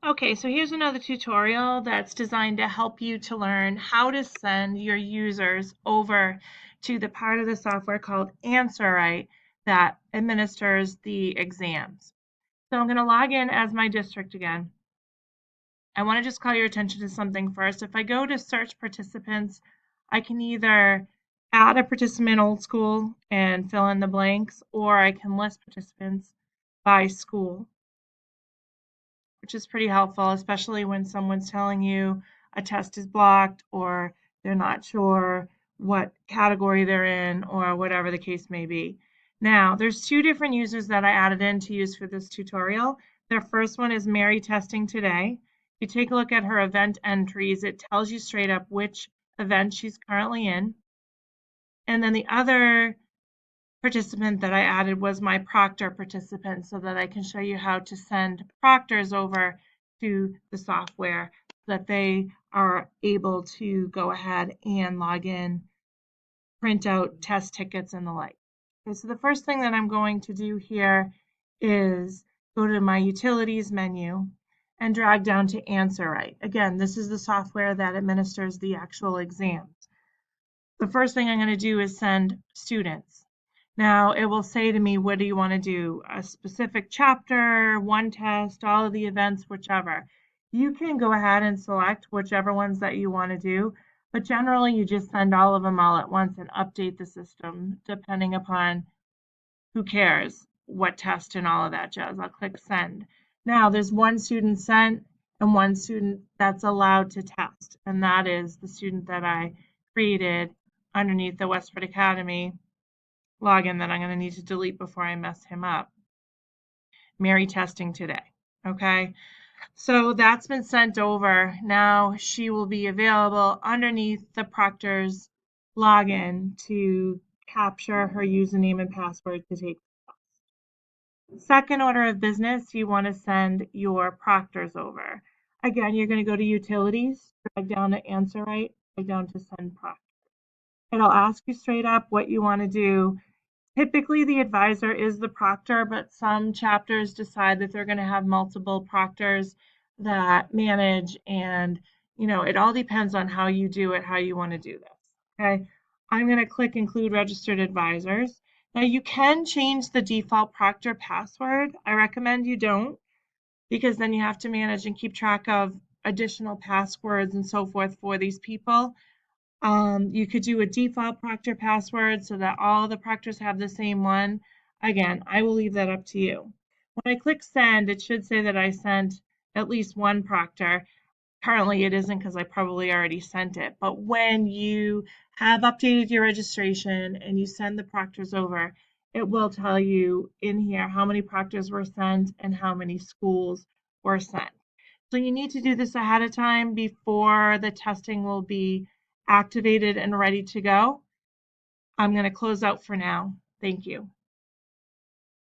Okay, so here's another tutorial that's designed to help you to learn how to send your users over to the part of the software called AnswerRite that administers the exams. So I'm going to log in as my district again. I want to just call your attention to something first. If I go to search participants, I can either add a participant old school and fill in the blanks, or I can list participants by school, which is pretty helpful, especially when someone's telling you a test is blocked or they're not sure what category they're in or whatever the case may be. Now, there's two different users that I added in to use for this tutorial. The first one is Mary Testing Today. If you take a look at her event entries, it tells you straight up which event she's currently in. And then the other participant that I added was my proctor participant, so that I can show you how to send proctors over to the software so that they are able to go ahead and log in, print out test tickets and the like. Okay, so the first thing that I'm going to do here is go to my utilities menu and drag down to AnswerRite. Again, this is the software that administers the actual exams. The first thing I'm going to do is send students. Now it will say to me, what do you want to do? A specific chapter, one test, all of the events, whichever. You can go ahead and select whichever ones that you want to do, but generally you just send all of them all at once and update the system depending upon who cares what test and all of that jazz. I'll click send. Now there's one student sent and one student that's allowed to test, and that is the student that I created underneath the Westford Academy login that I'm going to need to delete before I mess him up. Mary Testing Today. Okay, so that's been sent over. Now she will be available underneath the proctor's login to capture her username and password to take the test. Second order of business, you want to send your proctors over. Again, you're going to go to Utilities, drag down to AnswerRite, drag down to Send Proctor. It'll ask you straight up what you want to do. Typically, the advisor is the proctor, but some chapters decide that they're going to have multiple proctors that manage, and it all depends on how you do it, how you want to do this. Okay, I'm going to click Include Registered Advisors. Now, you can change the default proctor password. I recommend you don't, because then you have to manage and keep track of additional passwords and so forth for these people. You could do a default proctor password so that all the proctors have the same one. Again, I will leave that up to you. When I click send, it should say that I sent at least one proctor. Currently it isn't because I probably already sent it. But when you have updated your registration and you send the proctors over, it will tell you in here how many proctors were sent and how many schools were sent. So you need to do this ahead of time before the testing will be activated and ready to go. I'm going to close out for now. Thank you.